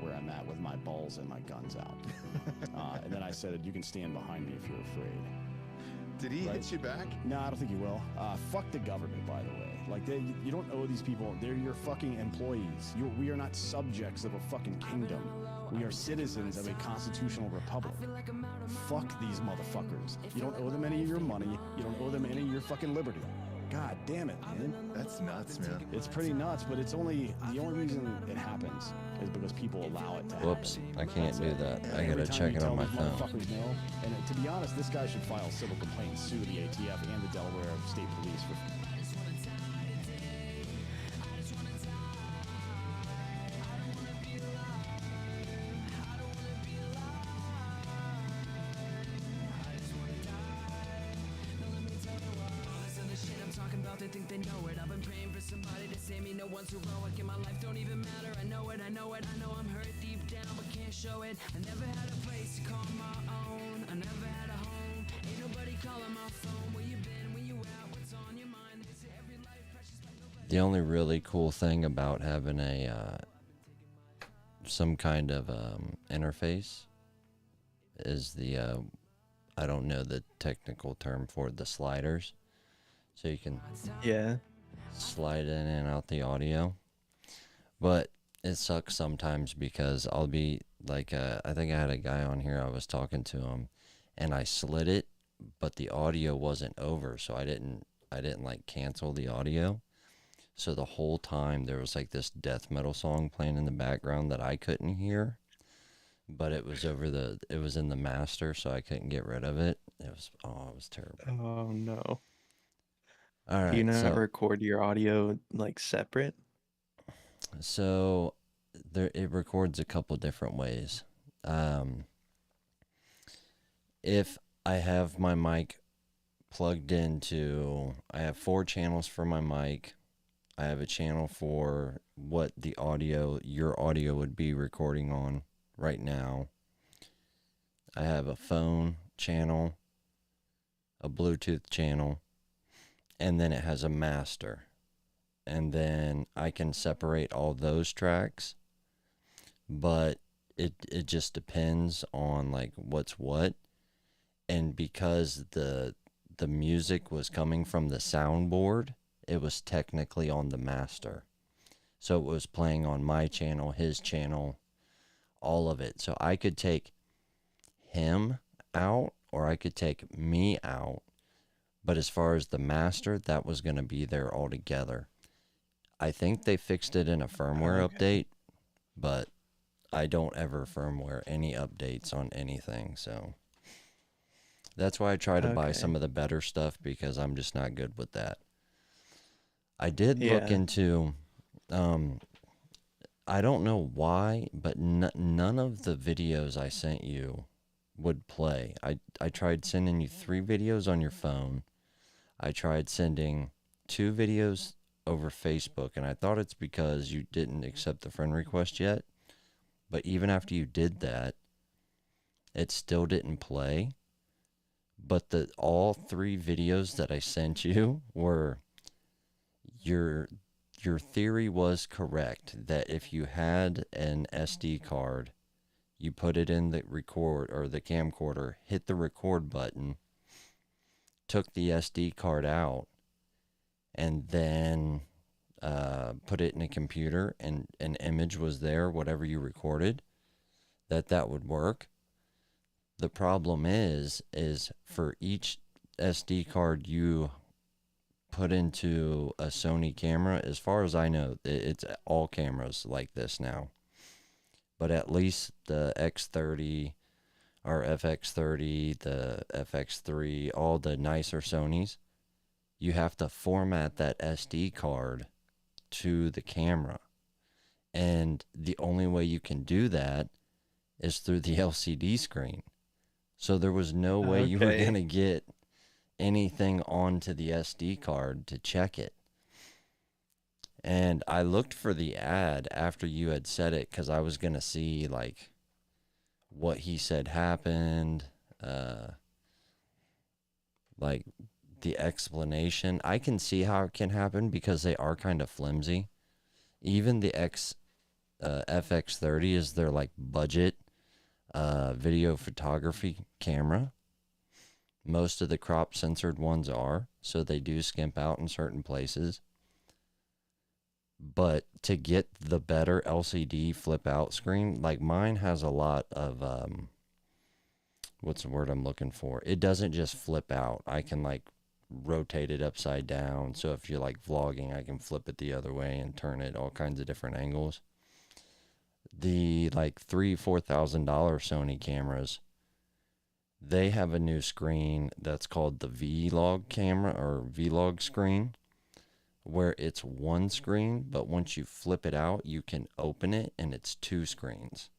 where I'm at with my balls and my guns out. And then I said, you can stand behind me if you're afraid. Did he hit you back? No, I don't think he will. Fuck the government, by the way. Like, you don't owe these people. They're your fucking employees. We are not subjects of a fucking kingdom. We are citizens of a constitutional republic. Fuck these motherfuckers. You don't owe them any of your money. You don't owe them any of your fucking liberty. God damn it, man. That's nuts, man. It's pretty nuts, but the only reason it happens is because people allow it to happen. Whoops, I can't do that. I Every gotta time check you it tell on my these phone. motherfuckers no, and to be honest, this guy should file a civil complaint and sue the ATF and the Delaware State Police for. They think they know it. I've been praying for somebody to save me. No one's heroic in my life, don't even matter. I know it, I know it. I know I'm hurt deep down, but can't show it. I never had a place to call my own. I never had a home. Ain't nobody calling my phone. Where you been? Where you at? What's on your mind? They say every life precious. The only really cool thing about having a some kind of interface is the I don't know the technical term for it, the sliders. So you can slide in and out the audio. But it sucks sometimes because I'll be like, I think I had a guy on here, I was talking to him, and I slid it, but the audio wasn't over, so I didn't like cancel the audio. So the whole time there was like this death metal song playing in the background that I couldn't hear, but it was it was in the master, so I couldn't get rid of it. It was terrible. Oh no. All right. Do you not record your audio like separate? So it records a couple different ways. If I have my mic plugged into, I have 4 channels for my mic. I have a channel for what your audio would be recording on right now. I have a phone channel, a Bluetooth channel, and then it has a master. And then I can separate all those tracks, but it just depends on like what's what. And because the music was coming from the soundboard, it was technically on the master. So it was playing on my channel, his channel, all of it. So I could take him out or I could take me out. But as far as the master, that was going to be there altogether. I think they fixed it in a firmware update, but I don't ever firmware any updates on anything. So that's why I try to buy some of the better stuff, because I'm just not good with that. I did look into, I don't know why, but none of the videos I sent you would play. I tried sending you 3 videos on your phone. I tried sending 2 videos over Facebook, and I thought it's because you didn't accept the friend request yet. But even after you did that, it still didn't play. But all 3 videos that I sent you were, your theory was correct, that if you had an SD card, you put it in the record or the camcorder, hit the record button, took the SD card out, and then put it in a computer, and an image was there, whatever you recorded, that would work. The problem is for each SD card you put into a Sony camera, as far as I know, it's all cameras like this now, but at least the X30 or FX30, the FX3, all the nicer Sonys, you have to format that SD card to the camera. And the only way you can do that is through the LCD screen. So there was no way you were going to get anything onto the SD card to check it. And I looked for the ad after you had said it, because I was going to see like what he said happened, like the explanation. I can see how it can happen because they are kind of flimsy. Even the FX30 is their like budget video photography camera. Most of the crop censored ones are, so they do skimp out in certain places. But to get the better LCD flip out screen, like mine has a lot of what's the word I'm looking for? It doesn't just flip out. I can like rotate it upside down. So if you're like vlogging, I can flip it the other way and turn it all kinds of different angles. The like $4,000 Sony cameras, they have a new screen that's called the Vlog camera or Vlog screen, where it's one screen, but once you flip it out, you can open it and it's two screens.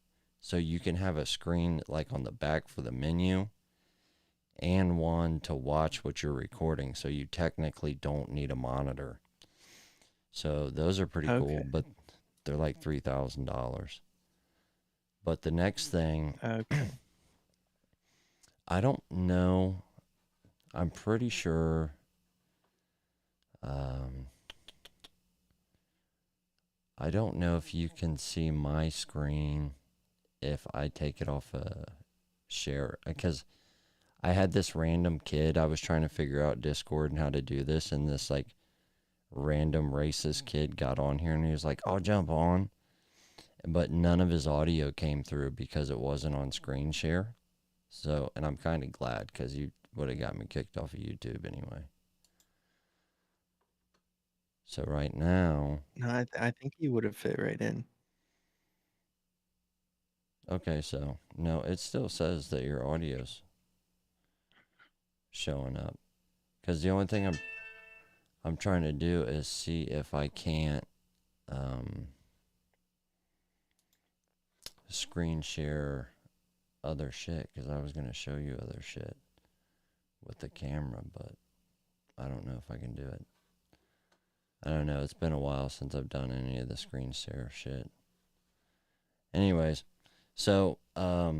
So you can have a screen like on the back for the menu and one to watch what you're recording. So you technically don't need a monitor. So those are pretty cool, but they're like $3,000. But the next thing, I don't know. I'm pretty sure. I don't know if you can see my screen if I take it off a share, because I had this random kid. I was trying to figure out Discord and how to do this, and this like random racist kid got on here and he was like, "I'll jump on," but none of his audio came through because it wasn't on screen share. So, and I'm kind of glad, because you would have got me kicked off of YouTube anyway. So right now, No, I think you would have fit right in. okay, so no, it still says that your audio's showing up, because the only thing I'm trying to do is see if I can't screen share other shit, because I was going to show you other shit with the camera, but I don't know if I can do it. I don't know. It's been a while since I've done any of the screen share shit. Anyways, so let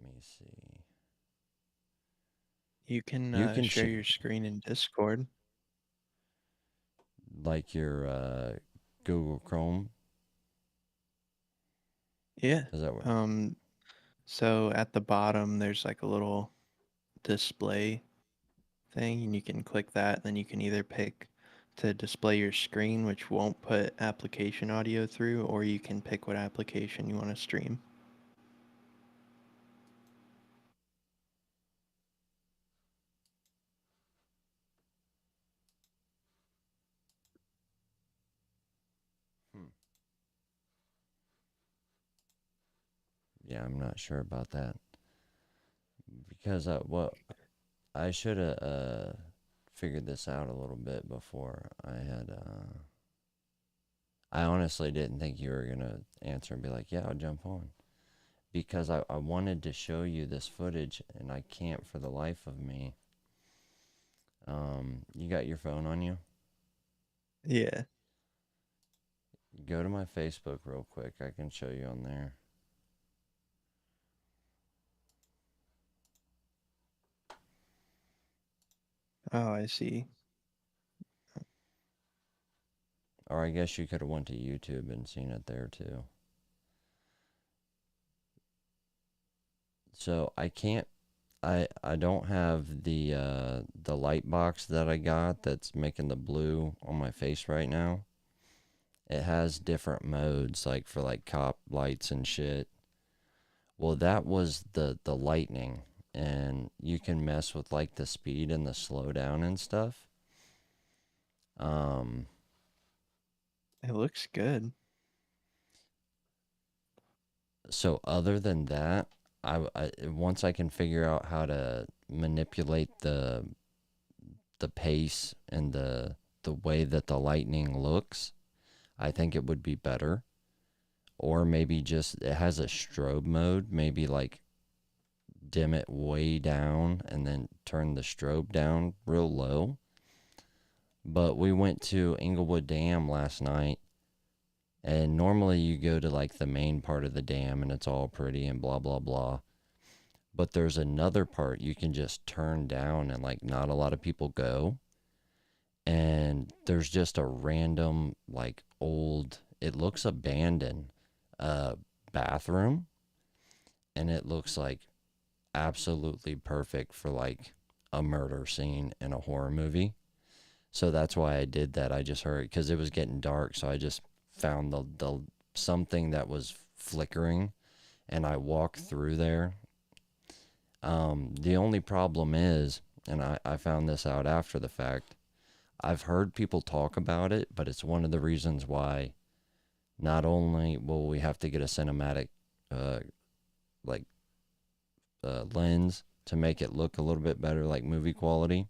me see. You can You can share your screen in Discord. like your Google Chrome. Yeah. Is that what? So at the bottom there's like a little display thing, and you can click that, and then you can either pick to display your screen, which won't put application audio through, or you can pick what application you want to stream. Yeah, I'm not sure about that, because I should have figured this out a little bit before I had. I honestly didn't think you were gonna answer and be like, "Yeah, I'll jump on," because I wanted to show you this footage and I can't for the life of me. You got your phone on you? Yeah. Go to my Facebook real quick. I can show you on there. Oh, I see. Or I guess you could have went to YouTube and seen it there too. So I can't. I don't have the light box that I got that's making the blue on my face right now. It has different modes, like for like cop lights and shit. Well, that was the lightning, and you can mess with like the speed and the slowdown and stuff. It looks good. So other than that, I once I can figure out how to manipulate the pace and the way that the lightning looks, I think it would be better. Or maybe just it has a strobe mode, maybe like dim it way down and then turn the strobe down real low. But we went to Inglewood Dam last night, and normally you go to like the main part of the dam and it's all pretty and blah blah blah. But there's another part you can just turn down and like not a lot of people go. and there's just a random, like, old, it looks abandoned, bathroom, and it looks like absolutely perfect for like a murder scene in a horror movie. So that's why I did that. I just heard, because it was getting dark, so I just found the something that was flickering, and I walked through there. The only problem is, and I found this out after the fact, I've heard people talk about it, but it's one of the reasons why not only will we have to get a cinematic like lens to make it look a little bit better, like movie quality,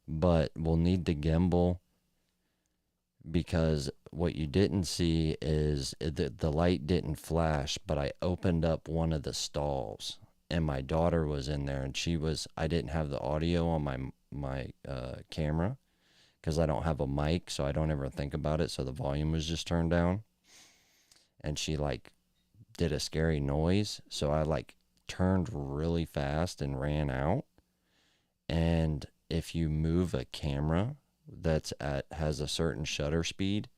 but we'll need the gimbal, because what you didn't see is the light didn't flash, but I opened up one of the stalls and my daughter was in there, and I didn't have the audio on my camera because I don't have a mic, so I don't ever think about it, so the volume was just turned down, and she like did a scary noise, so I like turned really fast and ran out. And if you move a camera has a certain shutter speed,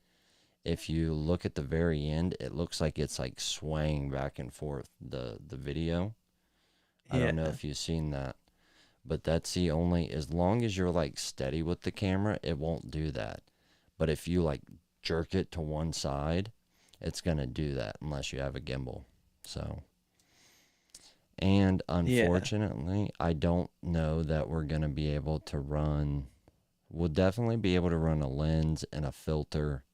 if you look at the very end, it looks like it's like swaying back and forth, the video. I don't know Yeah. if you've seen that, but that's the only, as long as you're like steady with the camera, it won't do that. But if you like jerk it to one side, it's going to do that unless you have a gimbal. So, and Yeah. unfortunately, I don't know that we're going to be able to run, we'll definitely be able to run a lens and a filter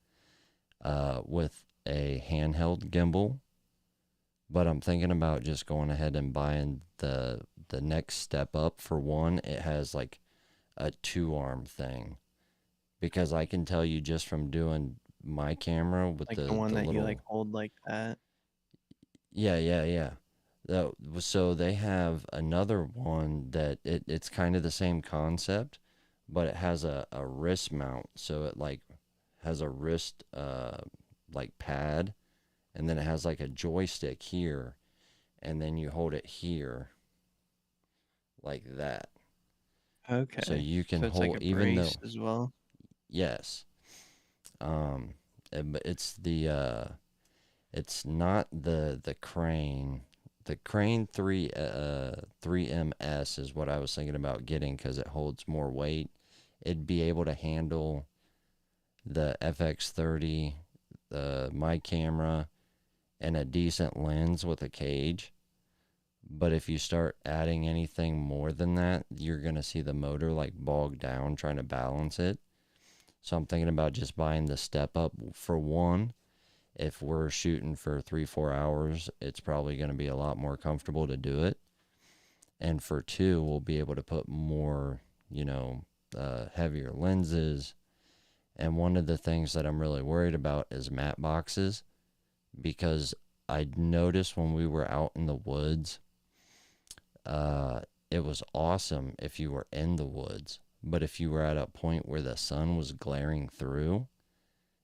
with a handheld gimbal. But I'm thinking about just going ahead and buying the next step up. For one, it has like a 2-arm thing, because I can tell you just from doing my camera with Like the the one that you little, like hold like that. yeah. So they have another one that it's kind of the same concept, but it has a wrist mount. So it like has a wrist like pad, and then it has like a joystick here, and then you hold it here like that. So Okay. you can So it's like hold, a even brace though, as well. yes, but it's not the crane. The crane 3MS is what I was thinking about getting, because it holds more weight. It'd be able to handle the FX30, my camera, and a decent lens with a cage. But if you start adding anything more than that, you're going to see the motor like bog down trying to balance it. So I'm thinking about just buying the step up. For one, if we're shooting for 3-4 hours, it's probably going to be a lot more comfortable to do it. And for two, we'll be able to put more, heavier lenses. And one of the things that I'm really worried about is matte boxes, because I noticed when we were out in the woods, it was awesome if you were in the woods, but if you were at a point where the sun was glaring through,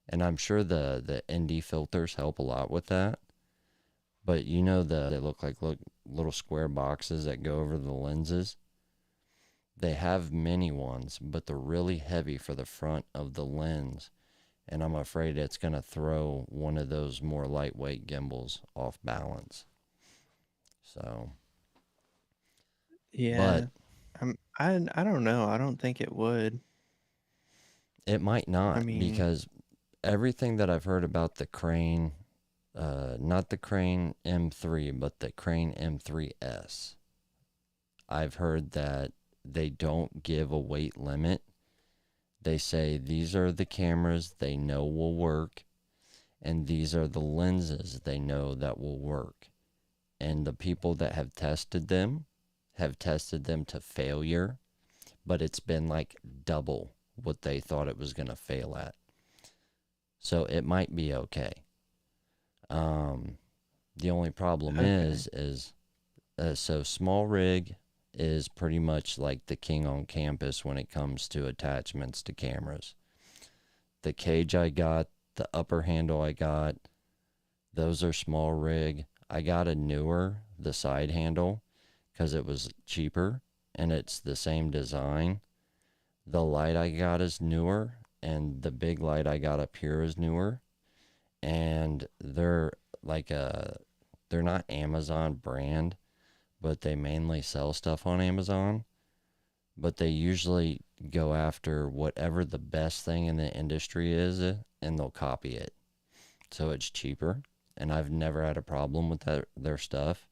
and I'm sure the ND filters help a lot with that, but they look like little square boxes that go over the lenses. They have mini ones, but they're really heavy for the front of the lens, and I'm afraid it's going to throw one of those more lightweight gimbals off balance. So, but Yeah. I don't know. I don't think it would. it might I not, mean, because everything that I've heard about the crane, not the crane M3, but the crane M3S, I've heard that they don't give a weight limit. They say these are the cameras they know will work, and these are the lenses they know that will work. And the people that have tested them to failure, but it's been like double what they thought it was going to fail at. So it might be okay. The only problem okay. is so small rig is pretty much like the king on campus when it comes to attachments to cameras. The cage I got, the upper handle I got, those are small rig. I got a newer, the side handle, because it was cheaper and it's the same design. The light I got is newer, and the big light I got up here is newer, and they're like they're not Amazon brand, but they mainly sell stuff on Amazon. But they usually go after whatever the best thing in the industry is, and they'll copy it. So it's cheaper, and I've never had a problem with their stuff.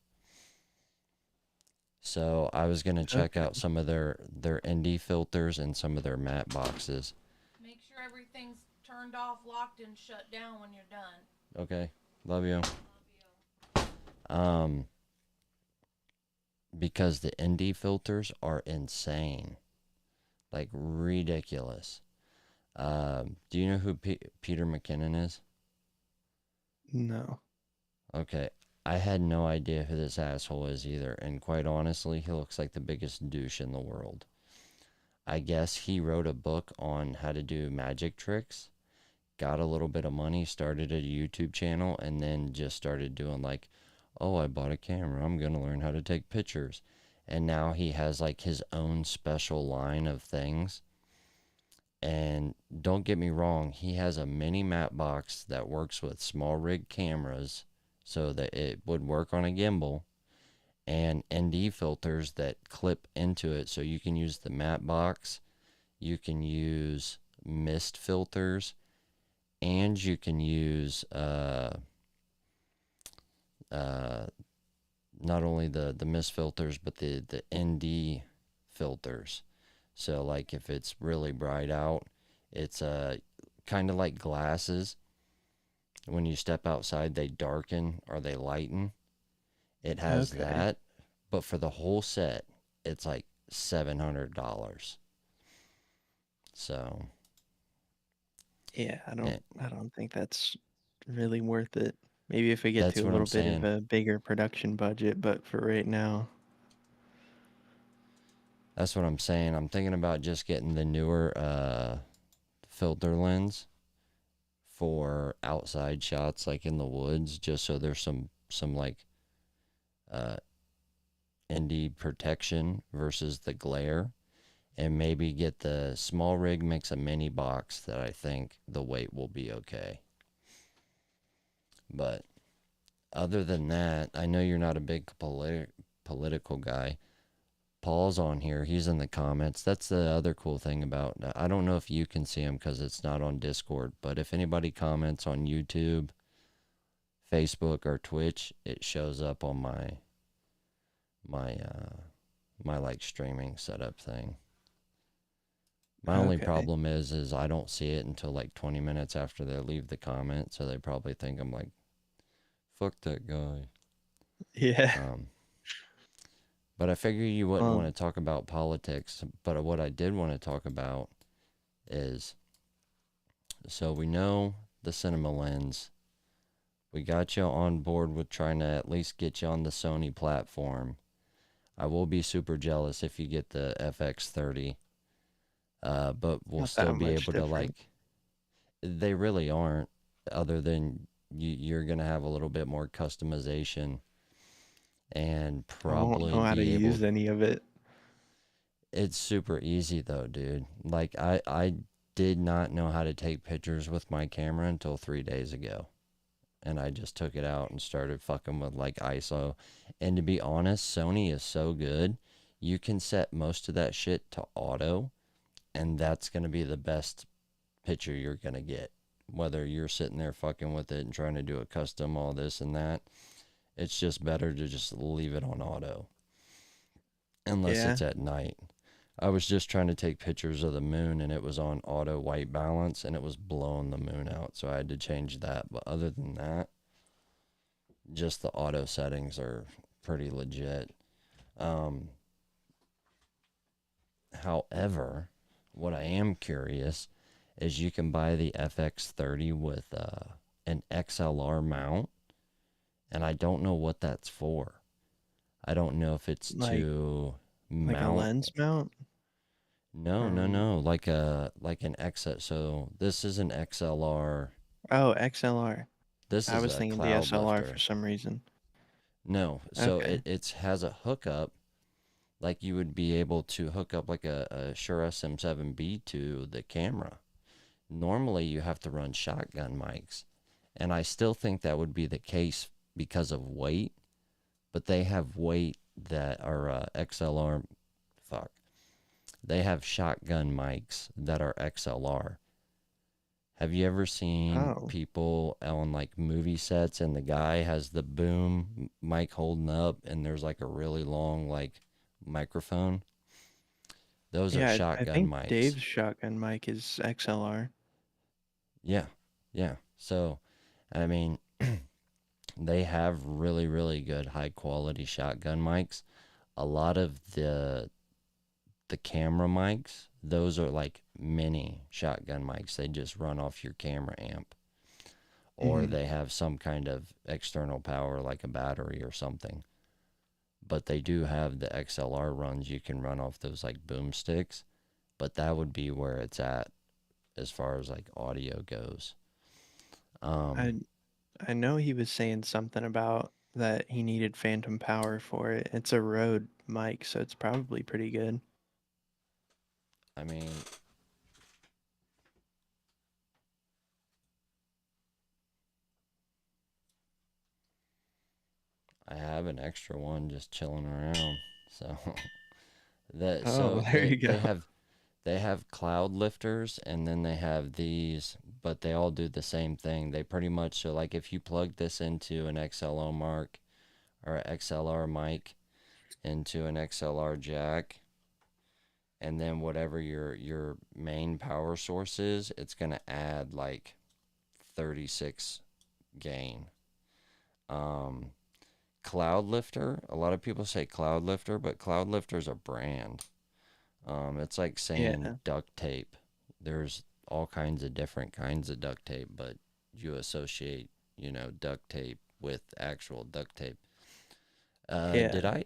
So I was gonna check Okay. out some of their ND filters and some of their matte boxes. Make sure everything's turned off, locked, and shut down when you're done. Okay, love you. Love you. Um, because the ND filters are insane, like ridiculous. Do you know who Peter McKinnon is? No. Okay, I had no idea who this asshole is either, and quite honestly, he looks like the biggest douche in the world. I guess he wrote a book on how to do magic tricks, got a little bit of money, started a YouTube channel, and then just started doing like, oh, I bought a camera, I'm gonna learn how to take pictures. And now he has like his own special line of things. And don't get me wrong, he has a mini matte box that works with small rig cameras so that it would work on a gimbal, and ND filters that clip into it so you can use the matte box, you can use mist filters, and you can use not only the mist filters but the ND filters. So like if it's really bright out, it's kind of like glasses. When you step outside, they darken or they lighten. It has Okay. that, but for the whole set, it's like $700. So Yeah, eh, I don't think that's really worth it. Maybe if we get that's to a what I'm little bit of saying. a bigger production budget, but for right now, That's what I'm saying. I'm thinking about just getting the newer filter lens for outside shots, like in the woods, just so there's some like uh, ND protection versus the glare, and maybe get the small rig mix a mini box that I think the weight will be okay. But other than that, I know you're not a big political guy. Paul's on here. He's in the comments. That's the other cool thing about. I don't know if you can see him because it's not on Discord. But if anybody comments on YouTube, Facebook, or Twitch, it shows up on my like streaming setup thing. My only okay. problem is I don't see it until like 20 minutes after they leave the comment, so they probably think I'm like, fuck that guy. Yeah. Um, but I figure you wouldn't want Um, to talk about politics. But what I did want to talk about is, so we know the cinema lens. We got you on board with trying to at least get you on the Sony platform. I will be super jealous if you get the FX30. But we'll not still that be much able to different. like, they really aren't, other than you're going to have a little bit more customization and I won't probably know how to be able. use any of it. It's super easy though, dude. Like I did not know how to take pictures with my camera until 3 days ago. And I just took it out and started fucking with like ISO. And to be honest, Sony is so good. You can set most of that shit to auto, and that's going to be the best picture you're going to get. Whether you're sitting there fucking with it and trying to do a custom, all this and that, it's just better to just leave it on auto. Unless Yeah. it's at night. I was just trying to take pictures of the moon and it was on auto white balance and it was blowing the moon out. So I had to change that. But other than that, just the auto settings are pretty legit. Um, However, what I am curious is you can buy the FX30 with an XLR mount, and I don't know what that's for. I don't know if it's Like to like a mount. lens mount. No, no, Um. no. Like an X. So this is an XLR. Oh, XLR. This I is was a thinking cloud DSLR for lifter. some reason. No, so Okay. it has a hookup like you would be able to hook up like a Shure SM7B to the camera. Normally you have to run shotgun mics, and I still think that would be the case because of weight, but they have weight that are XLR. Fuck. They have shotgun mics that are XLR. Have you ever seen Oh, people on like movie sets and the guy has the boom mic holding up and there's like a really long like microphone? Those are yeah. I shotgun think mics. Dave's shotgun mic is XLR. Yeah. Yeah. So, I mean, they have really, really good high quality shotgun mics. A lot of the camera mics, those are like mini shotgun mics. They just run off your camera amp, or Hmm. they have some kind of external power like a battery or something. But they do have the XLR runs you can run off those like boom sticks, but that would be where it's at as far as like audio goes. I Um, I know he was saying something about that he needed phantom power for it. It's a Rode mic, so it's probably pretty good. I mean, I have an extra one just chilling around. So that Oh, so there they you go. they have cloud lifters, and then they have these, but they all do the same thing. They pretty much, so like if you plug this into an XLR mark or XLR mic into an XLR jack, and then whatever your main power source is, it's going to add like 36 gain. Um Cloud lifter, a lot of people say cloud lifter, but cloud lifter is a brand. It's like saying Yeah, duct tape. There's all kinds of different kinds of duct tape, but you associate, duct tape with actual duct tape. Did yeah,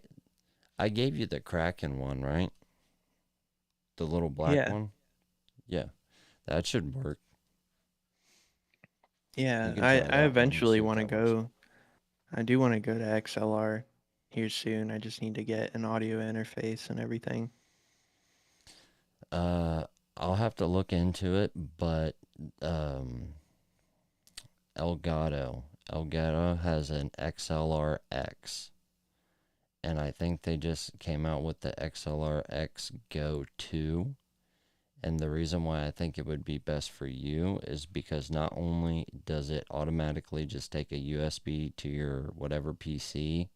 I gave you the Kraken one, right? The little black yeah, one? Yeah, that should work. You yeah. can I try I that one and eventually see if want to that works. go. I do want to go to XLR here soon. I just need to get an audio interface and everything. Uh, I'll have to look into it, but um, Elgato has an XLR-X, and I think they just came out with the XLR-X Go 2. And the reason why I think it would be best for you is because not only does it automatically just take a USB to your whatever PC,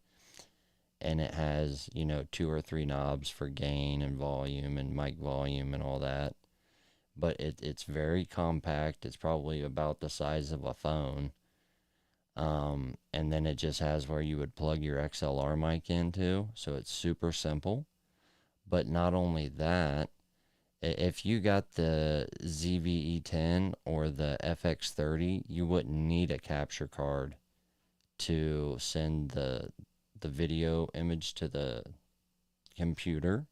and it has, two or three knobs for gain and volume and mic volume and all that, but it's very compact. It's probably about the size of a phone. And then it just has where you would plug your XLR mic into, so it's super simple. But not only that, if you got the ZVE10 or the FX30, you wouldn't need a capture card to send the video image to the computer.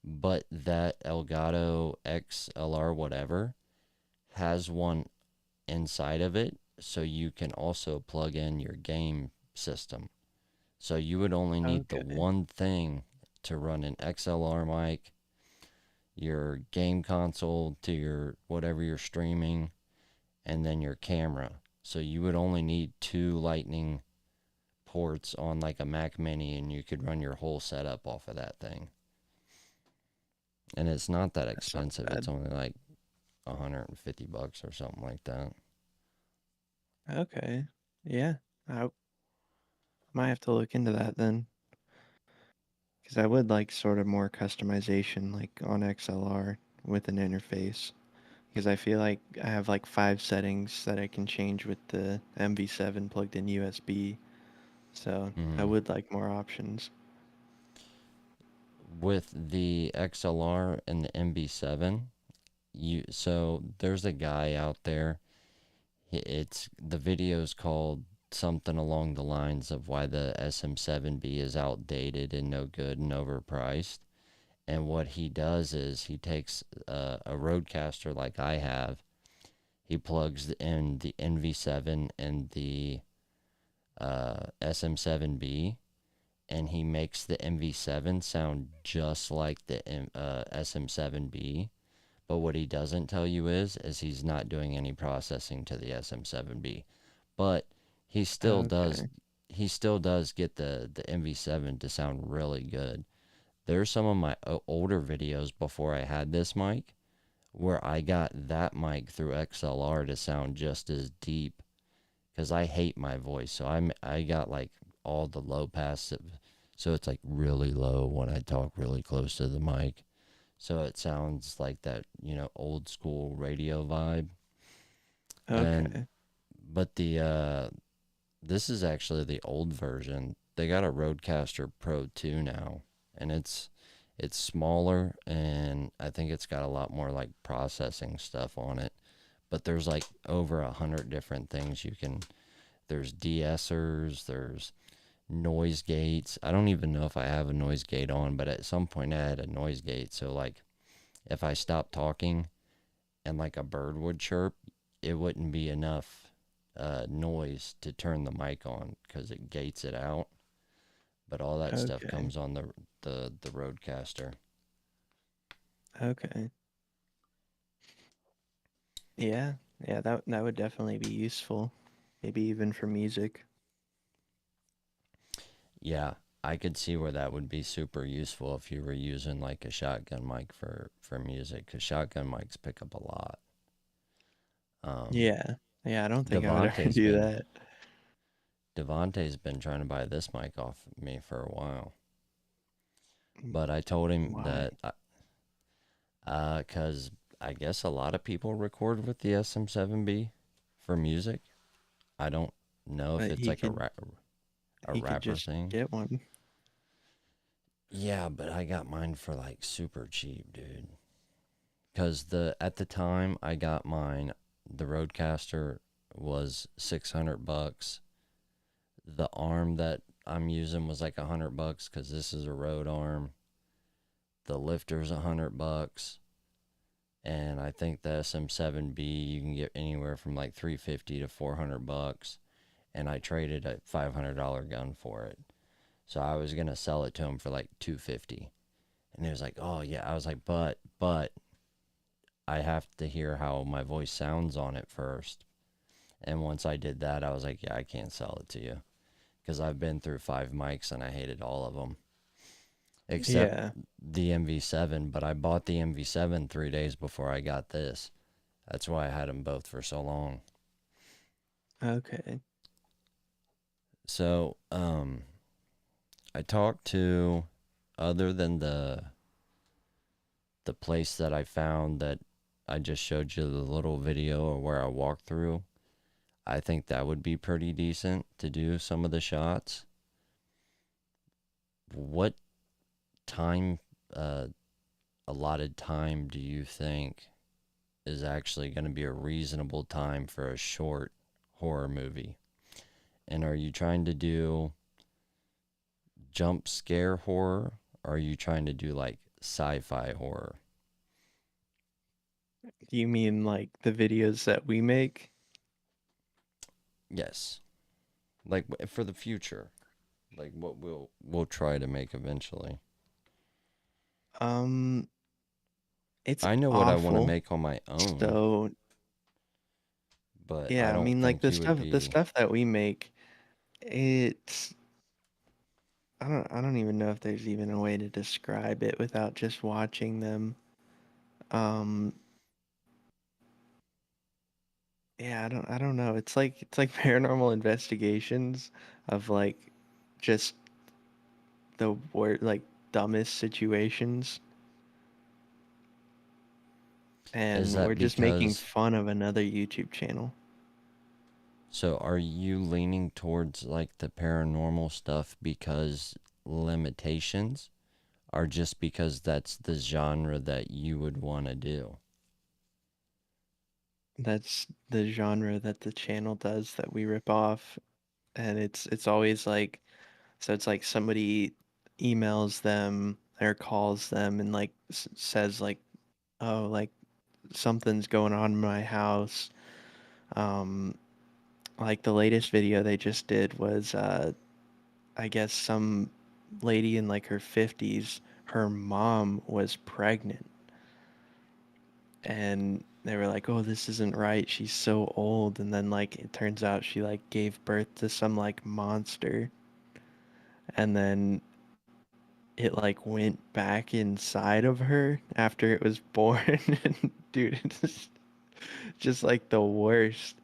But that Elgato XLR whatever has one inside of it, so you can also plug in your game system. So you would only need the Okay. one thing to run an XLR mic, your game console to your whatever you're streaming, and then your camera. So you would only need two lightning ports on like a Mac Mini, and you could run your whole setup off of that thing. And it's not that That's not expensive. It's bad. only like $150 or something like that. Okay. Yeah. I might have to look into that then, because I would like sort of more customization, like on XLR with an interface. Because I feel like I have like 5 settings that I can change with the MV7 plugged in USB. So I Mm-hmm. would like more options. With the XLR and the MB7, so there's a guy out there. It's the video's called something along the lines of why the SM7B is outdated and no good and overpriced. And what he does is he takes a Rodecaster like I have. He plugs in the NV7 and the SM7B, and he makes the MV7 sound just like the SM7B. But what he doesn't tell you is he's not doing any processing to the SM7B. But he still does Okay. he still does get the MV7 to sound really good. There's some of my older videos before I had this mic where I got that mic through XLR to sound just as deep because I hate my voice. So I got like all the low pass, so it's like really low when I talk really close to the mic. So it sounds like that, old school radio vibe. And Okay. but the this is actually the old version. They got a Rodecaster Pro 2 now, and it's smaller, and I think it's got a lot more like processing stuff on it. But there's like over 100 different things you can. There's de-essers, there's noise gates. I don't even know if I have a noise gate on, but at some point I had a noise gate. So like if I stopped talking and like a bird would chirp, it wouldn't be enough noise to turn the mic on because it gates it out. But all that stuff Okay. comes on the Rodecaster. Okay. Yeah. Yeah, that would definitely be useful. Maybe even for music. Yeah, I could see where that would be super useful if you were using like a shotgun mic for music, because shotgun mics pick up a lot. Um, Yeah. Yeah, I don't think I would ever Devontae's do been that. Devontae's been trying to buy this mic off me for a while, Mm, but I told him why? that cause I guess a lot of people record with the SM7B for music. I don't know if But it's he like could a he could rapper just thing. get one. Yeah, but I got mine for like super cheap, dude. Cause at the time I got mine, the Roadcaster was $600. The arm that I'm using was like $100 because this is a Rode arm. The lifter's $100, and I think the SM7B you can get anywhere from like 350 to $400. And I traded a $500 gun for it, so I was gonna sell it to him for like 250. And he was like, "Oh yeah." I was like, "But I have to hear how my voice sounds on it first." And once I did that, I was like, "Yeah, I can't sell it to you because I've been through 5 mics and I hated all of them except Yeah. the MV7." But I bought the MV7 3 days before I got this. That's why I had them both for so long. Okay. So, I talked to, other than the place that I found that I just showed you the little video or where I walked through, I think that would be pretty decent to do some of the shots. What time, allotted time, do you think is actually going to be a reasonable time for a short horror movie? And are you trying to do jump scare horror? Or are you trying to do like sci-fi horror? Do you mean like the videos that we make? Yes. Like for the future, like what we'll try to make eventually. Um, it's I know what I want to awful. make on my own, So, but I yeah, I don't mean like think the you would stuff be. that we make, it's I don't even know if there's even a way to describe it without just watching them. Um, yeah, I don't know. It's like paranormal investigations of like just the word like dumbest situations, Is and we're that just making because? fun of another YouTube channel. So are you leaning towards like the paranormal stuff because limitations, or just because that's the genre that you would want to do? That's the genre that the channel does that we rip off, and it's always like so it's like somebody emails them or calls them and like says like, oh, like something's going on in my house. Um, like the latest video they just did was I guess some lady in like her 50s, her mom was pregnant, and they were like, "Oh, this isn't right. She's so old." And then like it turns out she like gave birth to some like monster, and then it like went back inside of her after it was born. And dude, it's just like the worst.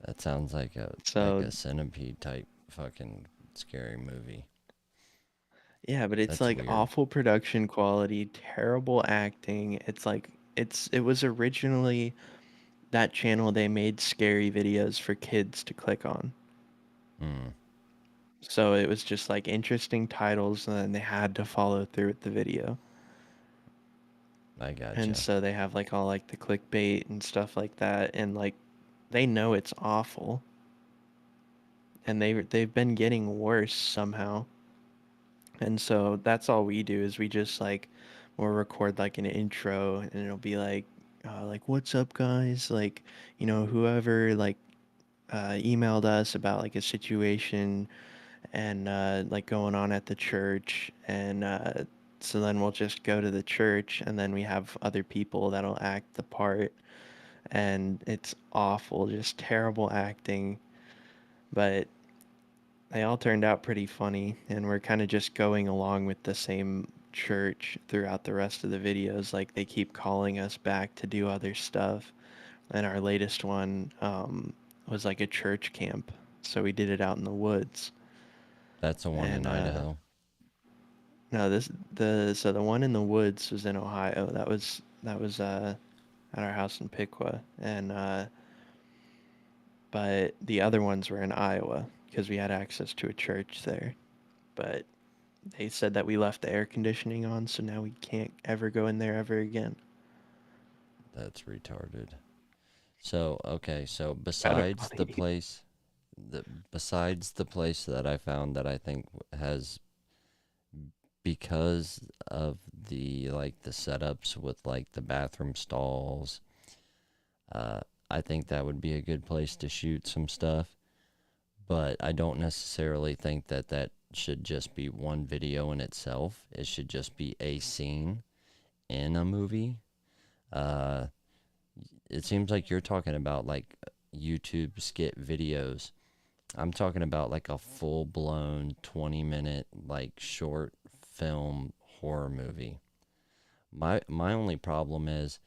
That sounds like So a centipede type fucking scary movie. yeah, but it's That's like weird. awful production quality, terrible acting. It's like it was originally that channel they made scary videos for kids to click on. Hmm. So it was just like interesting titles, and then they had to follow through with the video. I And gotcha. so they have like all like the clickbait and stuff like that, and like they know it's awful, and they've been getting worse somehow. And so that's all we do is we just like we'll record like an intro, and it'll be like what's up guys, like whoever like emailed us about like a situation and like going on at the church, and so then we'll just go to the church, and then we have other people that'll act the part, and it's awful, just terrible acting, but they all turned out pretty funny, and we're kind of just going along with the same church throughout the rest of the videos. Like they keep calling us back to do other stuff, and our latest one was like a church camp, so we did it out in the woods. That's the one in And Idaho. no, the one in the woods was in Ohio. That was at our house in Piqua, and but the other ones were in Iowa because we had access to a church there. But they said that we left the air conditioning on, so now we can't ever go in there ever again. That's retarded. So, okay, so Kind of funny. besides the place that I found that I think has, because of the like the setups with like the bathroom stalls, uh I think that would be a good place to shoot some stuff, but I don't necessarily think that that should just be one video in itself. It should just be a scene in a movie. Uh it seems like you're talking about like YouTube skit videos. I'm talking about like a full blown 20-minute like short film horror movie. My only problem is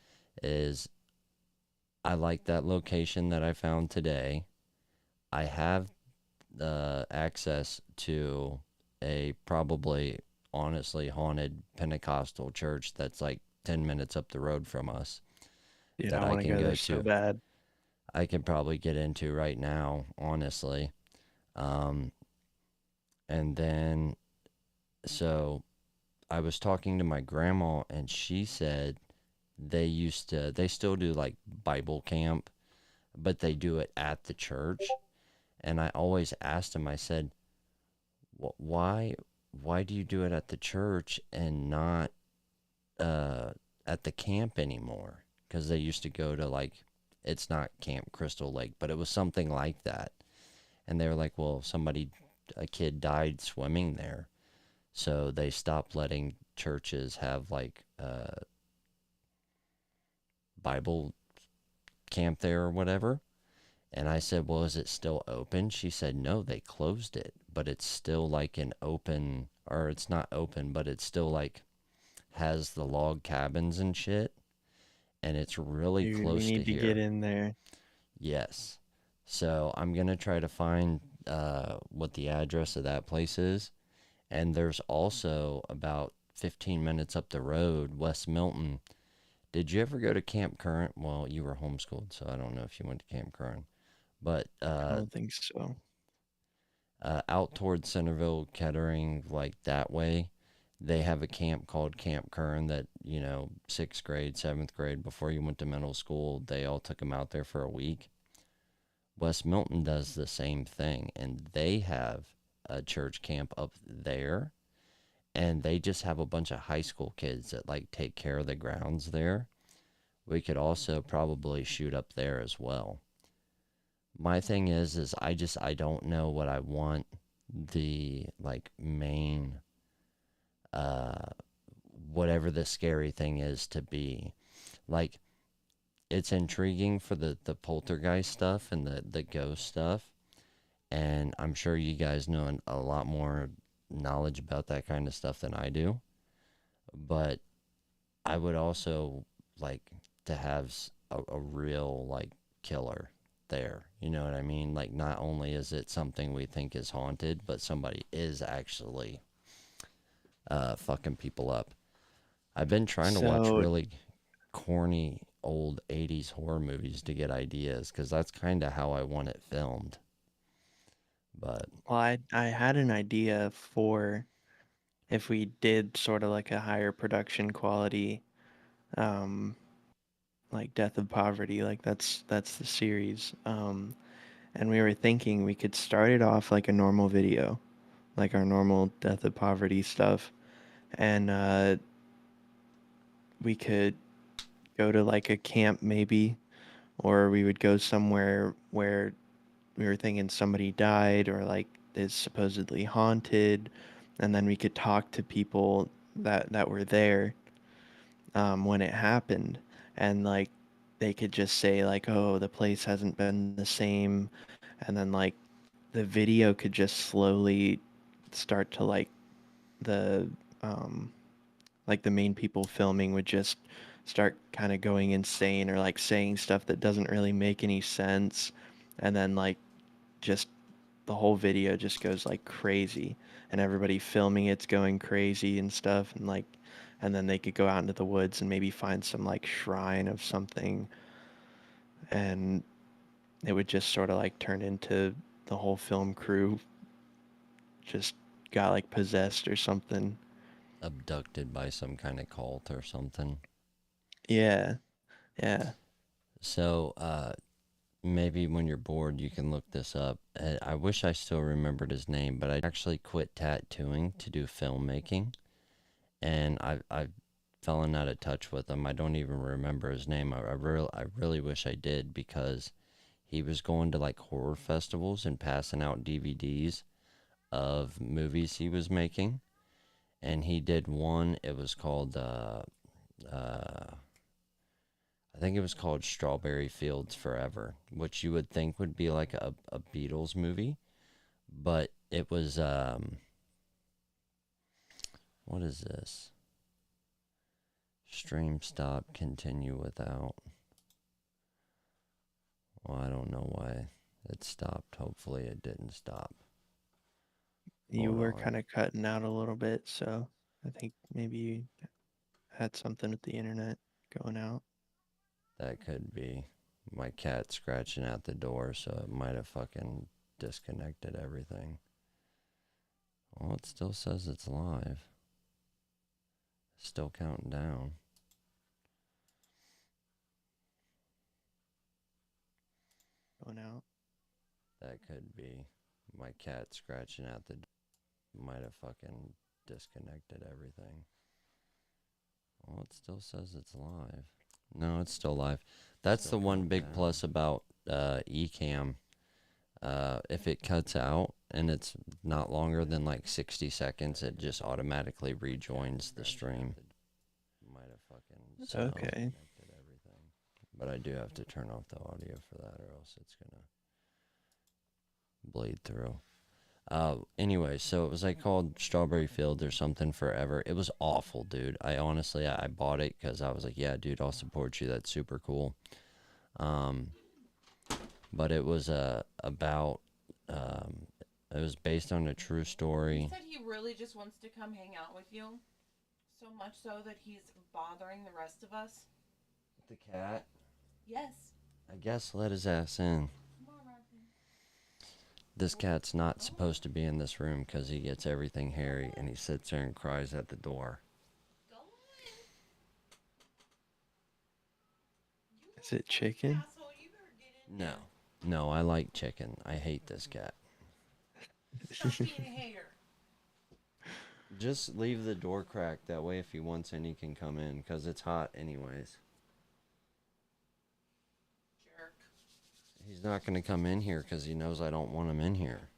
I like that location that I found today. I have access to a probably honestly haunted Pentecostal church that's like 10 minutes up the road from us Dude, that I I want to can go go there so to. bad. I can probably get into right now, honestly. Um, and then, so I was talking to my grandma, and she said they still do like Bible camp, but they do it at the church. And I always asked him, I said, why, why do you do it at the church and not uh, at the camp anymore? Because they used to go to like, it's not Camp Crystal Lake, but it was something like that. And they were like, well, a kid died swimming there. So they stopped letting churches have like Bible camp there or whatever. And I said, well, is it still open? She said, no, they closed it, but it's still like an open, or it's not open, but it's still like has the log cabins and shit. And it's really Dude, we close to need to get here. in there. Yes. So I'm going to try to find what the address of that place is. And there's also about 15 minutes up the road, West Milton. Did you ever go to Camp Current? Well, you were homeschooled, so I don't know if you went to Camp Current. But I don't think so. out towards Centerville, Kettering, like that way, they have a camp called Camp Current that, sixth grade, seventh grade, before you went to middle school, they all took them out there for a week. West Milton does the same thing, and they have a church camp up there, and they just have a bunch of high school kids that like take care of the grounds there. We could also probably shoot up there as well. My thing is I don't know what I want the like main whatever the scary thing is to be. Like, it's intriguing for the poltergeist stuff and the ghost stuff, and I'm sure you guys know a lot more knowledge about that kind of stuff than I do. But I would also like to have a real like killer there. You know what I mean? Like, not only is it something we think is haunted, but somebody is actually fucking people up. I've been trying to watch So, really corny old 80s horror movies to get ideas, because that's kind of how I want it filmed. But well, I had an idea for if we did sort of like a higher production quality, um, like Death of Poverty, like that's the series. And we were thinking we could start it off like a normal video, like our normal Death of Poverty stuff, and we could go to like a camp maybe, or we would go somewhere where we were thinking somebody died or like is supposedly haunted, and then we could talk to people that were there when it happened, and like they could just say like, oh, the place hasn't been the same, and then like the video could just slowly start to the um like the main people filming would just start kind of going insane or like saying stuff that doesn't really make any sense, and then like just the whole video just goes like crazy, and everybody filming it's going crazy and stuff, and like and then they could go out into the woods and maybe find some like shrine of something, and it would just sort of like turn into the whole film crew just got like possessed or something. abducted by some kind of cult or something. Yeah, yeah. So, maybe when you're bored, you can look this up. I wish I still remembered his name, but I actually quit tattooing to do filmmaking, and I've fallen out of touch with him. I don't even remember his name. I really wish I did, because he was going to like horror festivals and passing out DVDs of movies he was making, and he did one. It was called I think it was called Strawberry Fields Forever, which you would think would be like a Beatles movie, but it was what is this? Stream stop, continue without. Well, I don't know why it stopped. Hopefully it didn't stop. You Hold were on. kind of cutting out a little bit, so I think maybe you had something with the internet going out. That could be my cat scratching at the door, so it might have fucking disconnected everything. Well, it still says it's live. Still counting down. Going out. That could be my cat scratching at the door. Might have fucking disconnected everything. Well, it still says it's live. No, it's still live. That's the one big plus about Ecamm. If it cuts out and it's not longer than like 60 seconds, it just automatically rejoins the stream. Might have fucking Okay. disconnected everything. But I do have to turn off the audio for that, or else it's gonna bleed through. Anyway, so it was like called Strawberry Fields or something forever. It was awful, dude. I honestly, I bought it because I was like, yeah, dude, I'll support you. That's super cool. But it was about it was based on a true He story. said he really just wants to come hang out with you. So much so that he's bothering the rest of us. The cat? Yes. I guess let his ass in. Come on, Rocky. This cat's not supposed to be in this room because he gets everything hairy and he sits there and cries at the door. Go on. Is it chicken? Asshole, you better get in No. there. No, I like chicken. I hate this cat. Stop being a hater. Just leave the door cracked. That way if he wants in, he can come in because it's hot anyways. Jerk. He's not going to come in here because he knows I don't want him in here.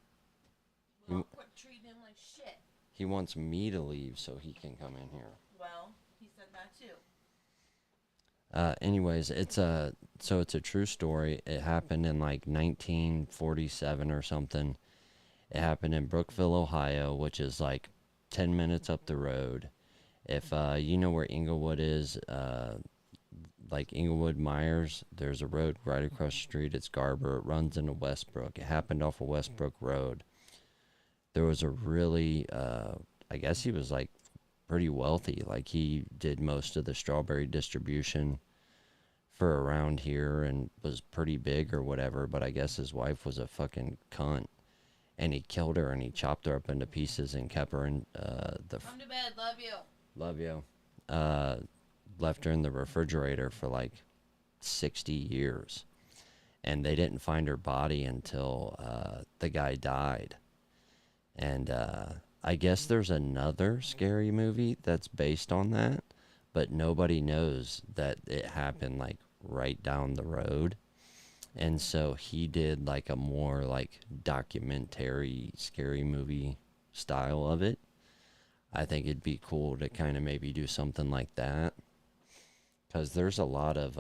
Well, quit treating him like shit. He wants me to leave so he can come in here. Well, he said that too. Anyways, it's a true story. It happened in like 1947 or something. It happened in Brookville, Ohio, which is like 10 minutes up the road. If you know where Inglewood is, like Inglewood Myers, there's a road right across the street. It's Garber. It runs into Westbrook. It happened off of Westbrook Road. There was a really, I guess he was like pretty wealthy. Like he did most of the strawberry distribution for around here and was pretty big or whatever. But I guess his wife was a fucking cunt, and he killed her and he chopped her up into pieces and kept her in the. Come to bed. Love you. Love you. Left her in the refrigerator for like 60 years, and they didn't find her body until the guy died. And I guess there's another scary movie that's based on that, but nobody knows that it happened like right down the road. And so he did like a more like documentary scary movie style of it. I think it'd be cool to kind of maybe do something like that, because there's a lot of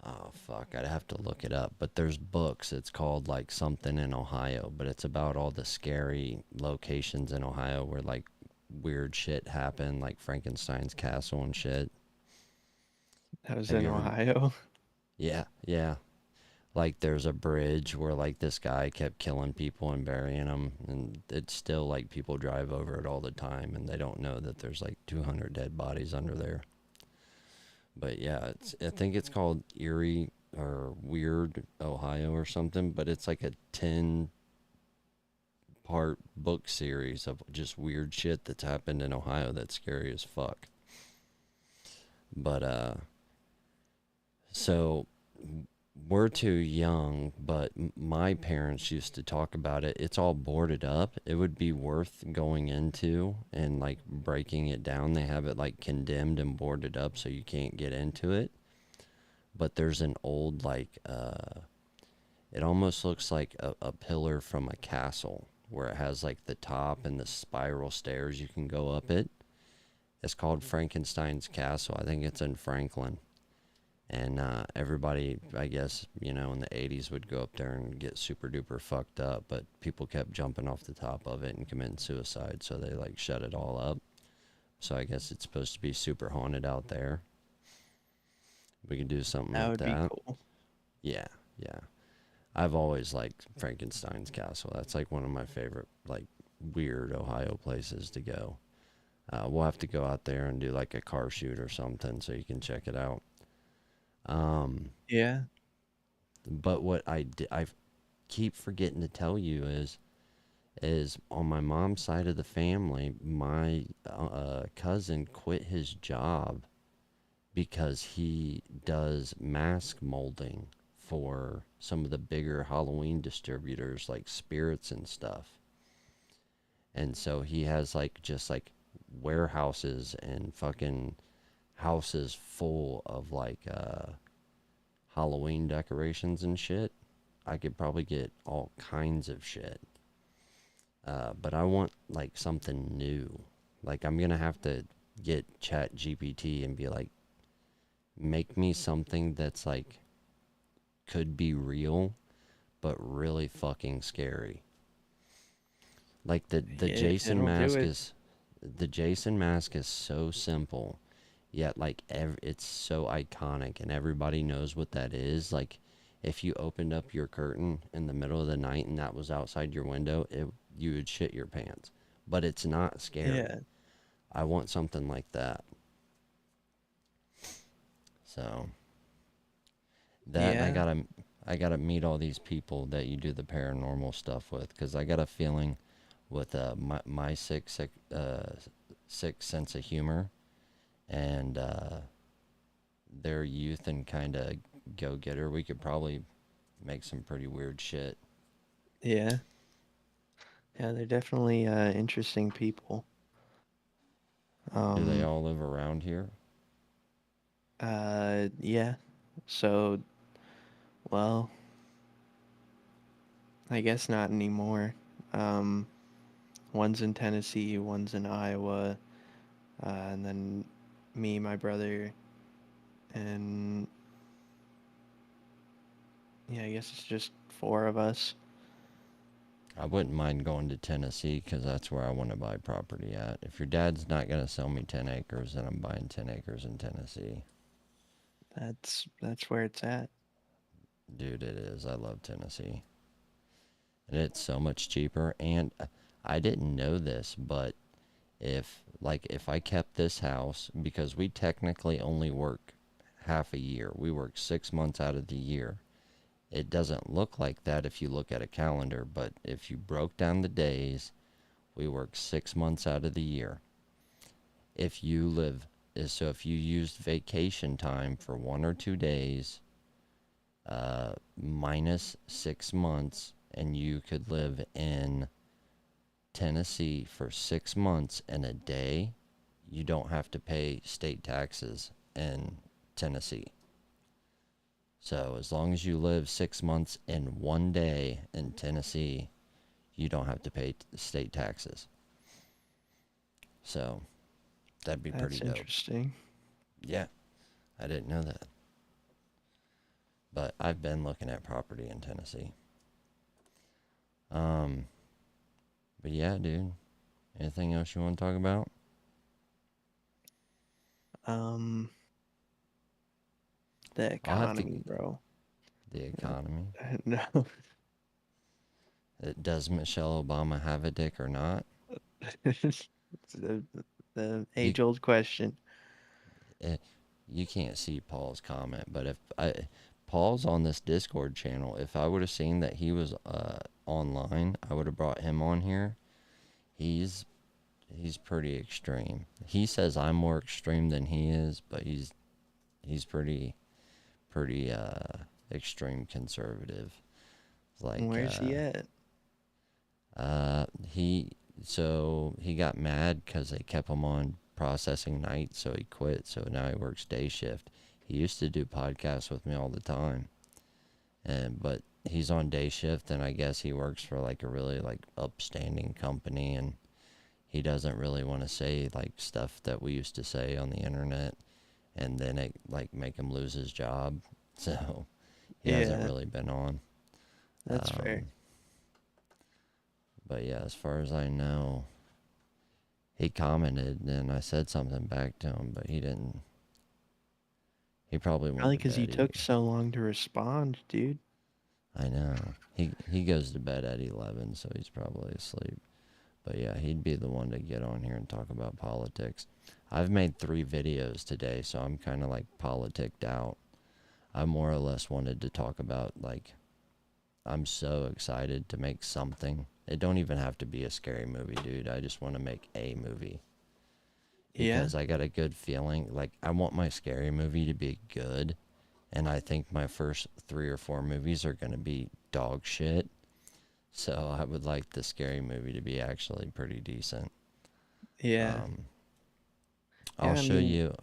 oh fuck, I'd have to look it up, but there's books. It's called like something in Ohio, but it's about all the scary locations in Ohio where like weird shit happened, like Frankenstein's castle and shit. That was Have in you ever- Ohio. Yeah, yeah. Like there's a bridge where like this guy kept killing people and burying them, and it's still like people drive over it all the time, and they don't know that there's like 200 dead bodies under there. But yeah, I think it's called Eerie or Weird Ohio or something, but it's like a 10-part book series of just weird shit that's happened in Ohio that's scary as fuck. But so we're too young, but my parents used to talk about it. It's all boarded up. It would be worth going into and like breaking it down. They have it like condemned and boarded up so you can't get into it. But there's an old like it almost looks like a pillar from a castle where it has like the top and the spiral stairs you can go up it. It's called Frankenstein's Castle. I think it's in Franklin. And everybody, I guess, you know, in the 80s would go up there and get super duper fucked up, but people kept jumping off the top of it and committing suicide, so they like shut it all up. So I guess it's supposed to be super haunted out there. We could do something That like would that. be cool. Yeah, yeah. I've always liked Frankenstein's Castle. That's like one of my favorite, like, weird Ohio places to go. We'll have to go out there and do like a car shoot or something so you can check it out. Yeah. But what I keep forgetting to tell you is on my mom's side of the family, my cousin quit his job because he does mask molding for some of the bigger Halloween distributors like Spirits and stuff. And so he has like just like warehouses and fucking houses full of like Halloween decorations and shit. I could probably get all kinds of shit. But I want like something new. Like I'm gonna have to get Chat GPT and be like, make me something that's like could be real, but really fucking scary. Like the Jason it'll do mask it. is the Jason mask is so simple, yet like it's so iconic and everybody knows what that is. Like if you opened up your curtain in the middle of the night and that was outside your window, you would shit your pants. But it's not scary. Yeah. I want something like that. So that and Yeah. I gotta meet all these people that you do the paranormal stuff with, because I got a feeling with my sick sense of humor and their youth and kind of go getter, we could probably make some pretty weird shit. Yeah. Yeah, they're definitely interesting people. Do they all live around here? Yeah. So, well, I guess not anymore. Um, one's in Tennessee, one's in Iowa, and then me, my brother, and yeah, I guess it's just four of us. I wouldn't mind going to Tennessee because that's where I want to buy property at. If your dad's not going to sell me 10 acres, then I'm buying 10 acres in Tennessee. That's where it's at. Dude, it is. I love Tennessee. And it's so much cheaper. And I didn't know this, but if I kept this house, because we technically only work half a year, we work 6 months out of the year. It doesn't look like that if you look at a calendar, but if you broke down the days, we work 6 months out of the year. If you if you used vacation time for 1 or 2 days, minus 6 months, and you could live in Tennessee for 6 months and a day, you don't have to pay state taxes in Tennessee. So as long as you live 6 months in 1 day in Tennessee, you don't have to pay state taxes. So that'd be pretty That's dope. interesting. Yeah, I didn't know that. But I've been looking at property in Tennessee. But yeah, dude. Anything else you want to talk about? Um, the I'll have to. economy, bro. The economy. No. Does Michelle Obama have a dick or not? It's the You age-old question. you can't see Paul's comment, but if Paul's on this Discord channel, if I would have seen that he was online, I would have brought him on here. He's pretty extreme. He says I'm more extreme than he is, but he's pretty extreme conservative. Like Where's he at? he got mad because they kept him on processing night, so he quit. So now he works day shift. He used to do podcasts with me all the time, but he's on day shift, and I guess he works for like a really like upstanding company, and he doesn't really want to say like stuff that we used to say on the internet, and then it like make him lose his job. So he hasn't Yeah, really been on. that's fair. But yeah, as far as I know, he commented and I said something back to him, but he didn't. He probably went Probably to because you bed. took so long to respond, dude. I know. He goes to bed at 11, so he's probably asleep. But yeah, he'd be the one to get on here and talk about politics. I've made 3 videos today, so I'm kind of like politicked out. I more or less wanted to talk about like, I'm so excited to make something. It don't even have to be a scary movie, dude. I just want to make a movie. Yeah, Because I got a good feeling. Like, I want my scary movie to be good. And I think my first 3 or 4 movies are going to be dog shit. So I would like the scary movie to be actually pretty decent. yeah, I'll yeah. I show mean, you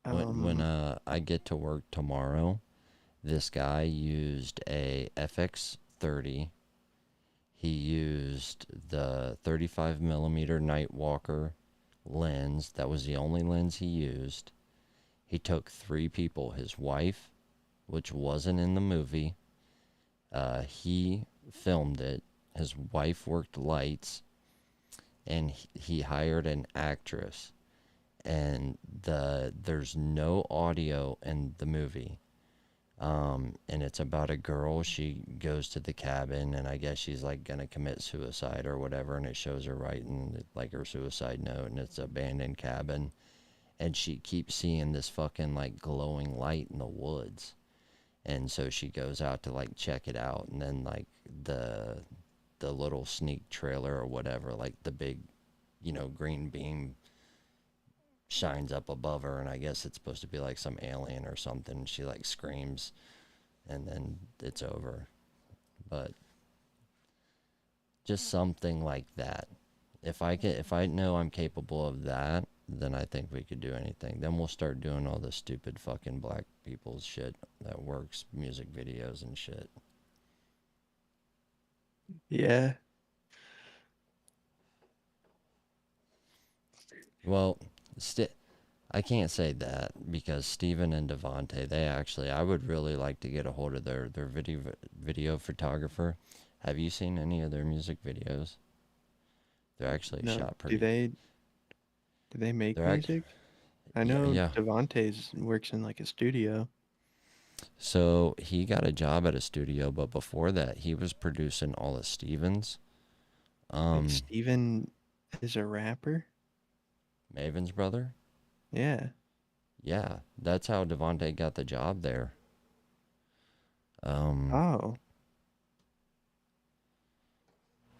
when um, I get to work tomorrow. This guy used a FX30. He used the 35 millimeter Nightwalker lens. That was the only lens he used. He took 3 people. His wife, which wasn't in the movie, he filmed it. His wife worked lights, and he hired an actress. And there's no audio in the movie. And it's about a girl. She goes to the cabin, and I guess she's like gonna commit suicide or whatever, and it shows her writing like her suicide note, and it's an abandoned cabin, and she keeps seeing this fucking like glowing light in the woods, and so she goes out to like check it out, and then like the little sneak trailer or whatever, like the big, green beam shines up above her, and I guess it's supposed to be like some alien or something. She like screams, and then it's over. But just something like that. If I know I'm capable of that, then I think we could do anything. Then we'll start doing all the stupid fucking black people's shit that works, music videos and shit. Yeah. Well, I can't say that because Steven and Devonte, they actually, I would really like to get a hold of their video photographer. Have you seen any of their music videos? They're actually No. shot Do pretty. they make They're act, music? I yeah, know yeah. Devontae's works in like a studio. So he got a job at a studio, but before that, he was producing all of Steven's. Wait, Um, Steven is a rapper? Maven's brother. Yeah. Yeah, that's how Devonte got the job there. Um, Oh,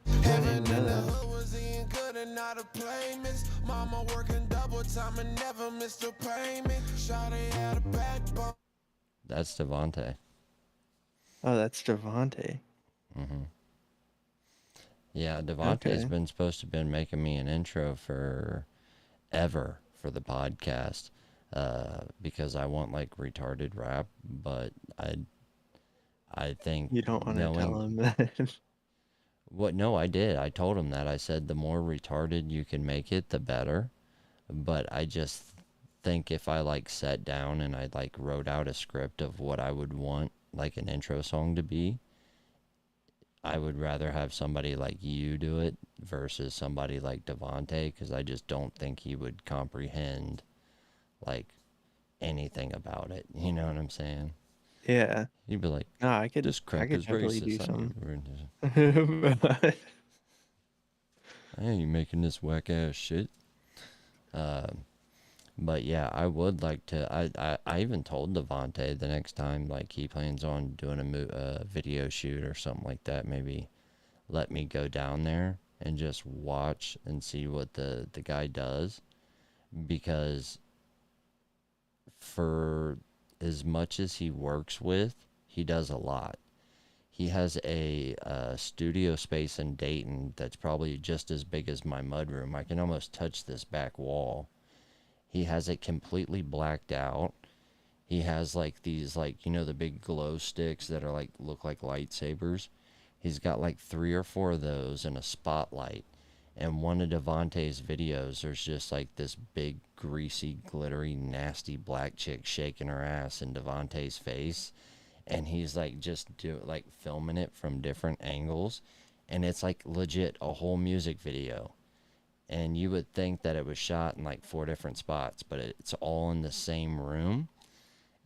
I didn't know that. Was eating good and not a play miss. Mama working double time and never missed a payment. Shawty had a backbone. that's Devonte. Oh, that's Devontae. Hmm. Yeah, Devonte's Okay. been supposed to been making me an intro for ever for the podcast, because I want like retarded rap, but I think You don't want to tell knowing him that. what, no, I did. I told him that. I said the more retarded you can make it, the better. But I just think if I like sat down and I like wrote out a script of what I would want like an intro song to be, I would rather have somebody like you do it versus somebody like Devonte, because I just don't think he would comprehend like anything about it. You know what I'm saying? Yeah. He'd be like, No, "This I crap could is definitely racist. do some. I ain't making this whack ass shit." Uh, but yeah, I would like to. I even told Devonte the next time like he plans on doing a video shoot or something like that, maybe let me go down there and just watch and see what the guy does, because for as much as he works with, he does a lot. He has a studio space in Dayton that's probably just as big as my mudroom. I can almost touch this back wall. He has it completely blacked out. He has like these, like, you know, the big glow sticks that are like look like lightsabers. He's got like 3 or 4 of those and a spotlight. And one of Devonte's videos, there's just like this big, greasy, glittery, nasty black chick shaking her ass in Devonte's face. And he's like just like filming it from different angles. And it's like legit a whole music video. And you would think that it was shot in like 4 different spots, but it's all in the same room.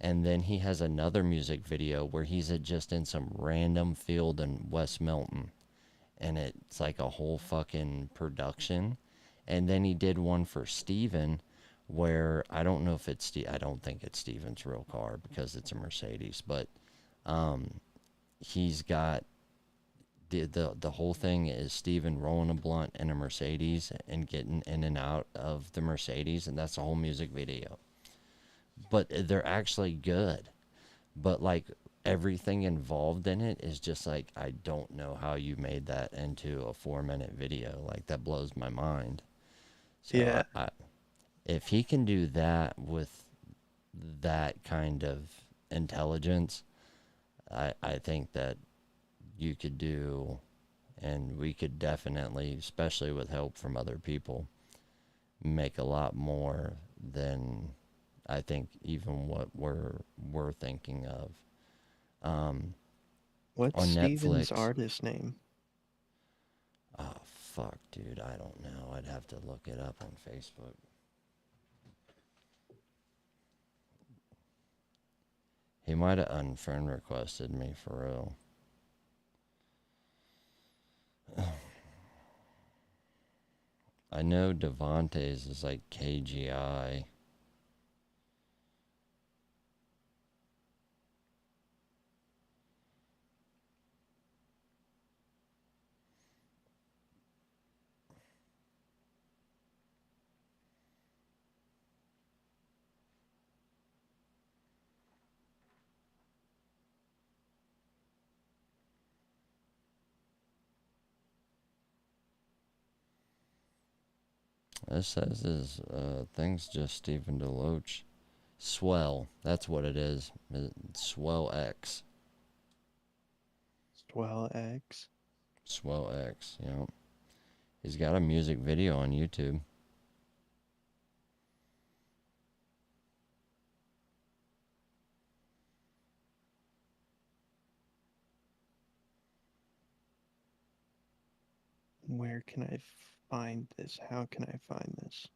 And then he has another music video where he's just in some random field in West Milton, and it's like a whole fucking production. And then he did one for Steven where I don't know if it's I don't think it's Steven's real car because it's a Mercedes, but he's got the whole thing is Steven rolling a blunt in a Mercedes and getting in and out of the Mercedes, and that's the whole music video. But they're actually good. But like everything involved in it is just like, I don't know how you made that into a 4-minute video. Like, that blows my mind. So Yeah. if he can do that with that kind of intelligence, I think that you could do, and we could definitely, especially with help from other people, make a lot more than I think even what we're thinking of. What's On Steven's Netflix. artist name? Oh fuck, dude, I don't know. I'd have to look it up on Facebook. He might have unfriend requested me for real. I know Devontae's is like KGI. This says his thing's just Stephen Deloach. Swell, that's what it is. Swell X. Swell X. Swell X, you know. He's got a music video on YouTube. Where can I find this? How can I find this?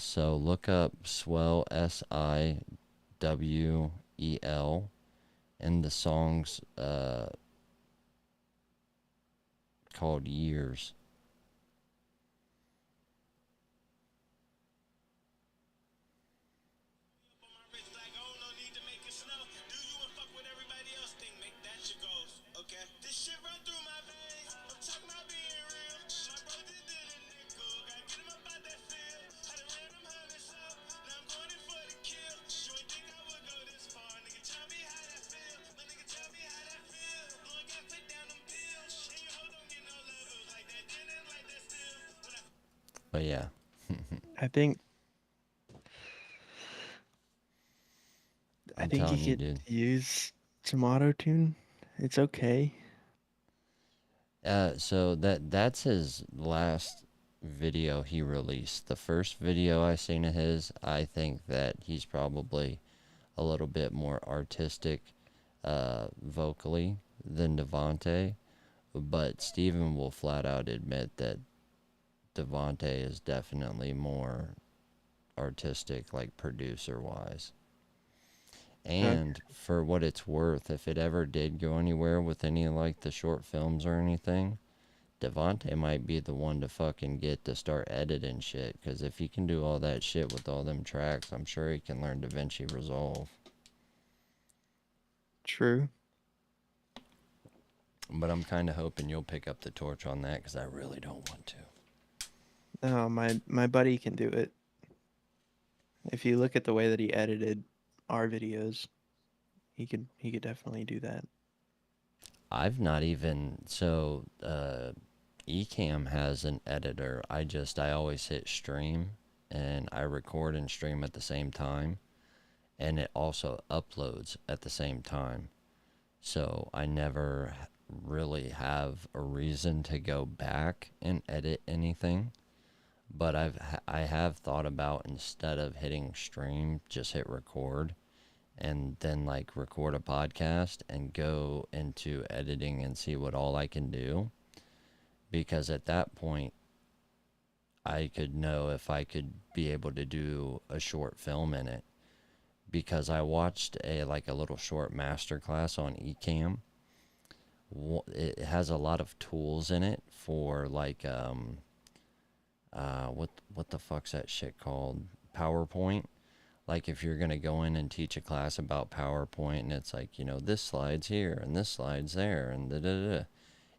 So look up Swell, Siwel, and the song's called Years. But yeah. I think I'm you telling you, could dude. use some auto tune. It's okay. So that's his last video he released. The first video I seen of his, I think that he's probably a little bit more artistic vocally than Devontae, but Steven will flat out admit that Devontae is definitely more artistic, like producer wise. And for what it's worth, if it ever did go anywhere with any like the short films or anything, Devontae might be the one to fucking get to start editing shit. Because if he can do all that shit with all them tracks, I'm sure he can learn DaVinci Resolve. True. But I'm kind of hoping you'll pick up the torch on that because I really don't want to. No, my buddy can do it. If you look at the way that he edited our videos, he could definitely do that. I've not even... So, Ecamm has an editor. I always hit stream and I record and stream at the same time. And it also uploads at the same time. So I never really have a reason to go back and edit anything. But I have thought about, instead of hitting stream, just hit record and then like record a podcast and go into editing and see what all I can do. Because at that point, I could know if I could be able to do a short film in it. Because I watched a little short masterclass on Ecamm. It has a lot of tools in it for like what the fuck's that shit called? PowerPoint. Like if you're gonna go in and teach a class about PowerPoint, and it's like, you know, this slide's here and this slide's there and da da da.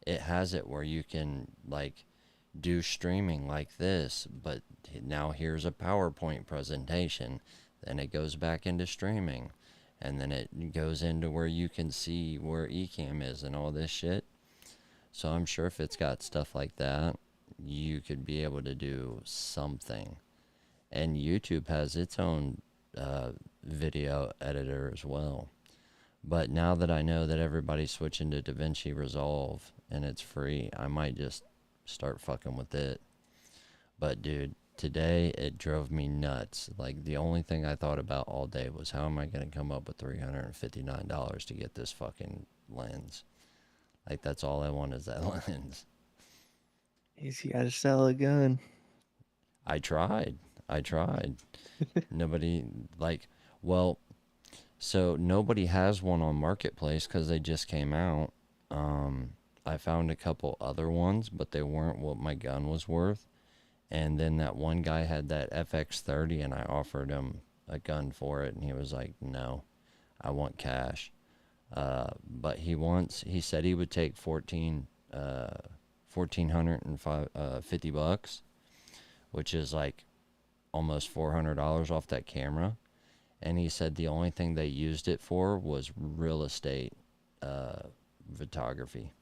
It has it where you can like do streaming like this, but now here's a PowerPoint presentation. Then it goes back into streaming, and then it goes into where you can see where Ecamm is and all this shit. So I'm sure if it's got stuff like that, you could be able to do something. And YouTube has its own video editor as well. But now that I know that everybody's switching to DaVinci Resolve and it's free, I might just start fucking with it. But dude, today it drove me nuts. Like the only thing I thought about all day was, how am I going to come up with $359 to get this fucking lens? Like that's all I want is that lens. He's got to sell a gun. I tried. Nobody so nobody has one on Marketplace because they just came out. I found a couple other ones, but they weren't what my gun was worth. And then that one guy had that FX30 and I offered him a gun for it and he was like, no, I want cash. But he said he would take $1,450, which is like almost $400 off that camera. And he said the only thing they used it for was real estate photography.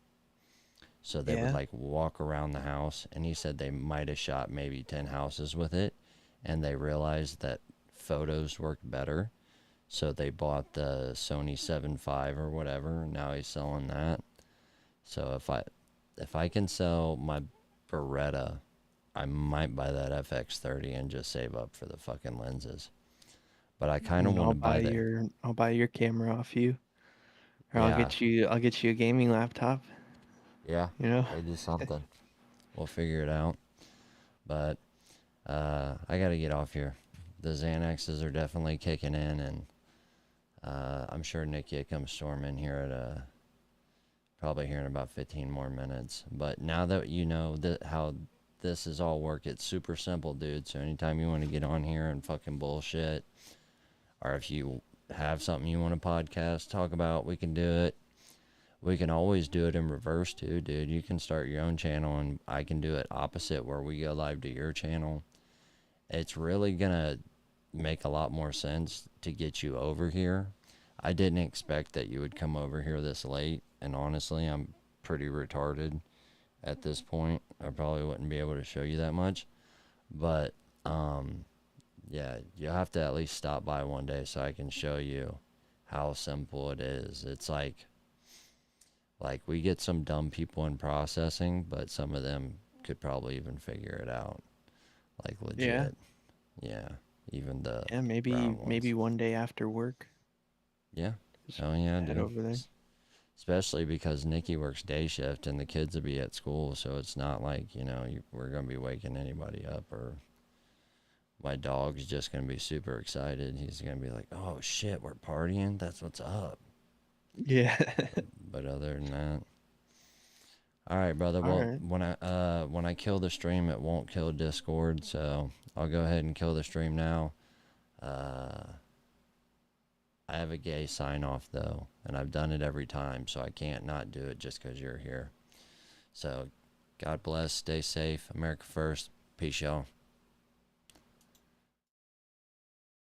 So they would like walk around the house, and he said they might have shot maybe 10 houses with it, and they realized that photos worked better. So they bought the Sony 7.5 or whatever, and now he's selling that. So if I can sell my Beretta, I might buy that FX30 and just save up for the fucking lenses. But I kind of And want to buy the I'll buy your camera off you, or yeah, I'll get you a gaming laptop. yeah, You know. we'll do something. We'll figure it out. But I got to get off here. The Xanaxes are definitely kicking in, and I'm sure Nikki comes storming here at probably here in about 15 more minutes. But now that you know how this is all work, it's super simple, dude. So anytime you want to get on here and fucking bullshit, or if you have something you want to podcast, talk about, we can do it. We can always do it in reverse too, dude. You can start your own channel and I can do it opposite where we go live to your channel. It's really gonna make a lot more sense to get you over here. I didn't expect that you would come over here this late, and honestly, I'm pretty retarded at this point. I probably wouldn't be able to show you that much, but yeah, you'll have to at least stop by one day so I can show you how simple it is. It's like we get some dumb people in processing, but some of them could probably even figure it out. Like Yeah. legit. Yeah. Even the Yeah. brown Maybe ones. one day after work. Yeah. Just Oh yeah, head dude. over there. Especially because Nikki works day shift and the kids will be at school, so it's not like, we're going to be waking anybody up, or my dog's just going to be super excited. He's going to be like, oh shit, we're partying? That's what's up. Yeah. But other than that. All right, brother. All Well, right. when I kill the stream, it won't kill Discord, so I'll go ahead and kill the stream now. I have a gay sign off though, and I've done it every time, so I can't not do it just because you're here. So, God bless. Stay safe. America first. Peace, y'all.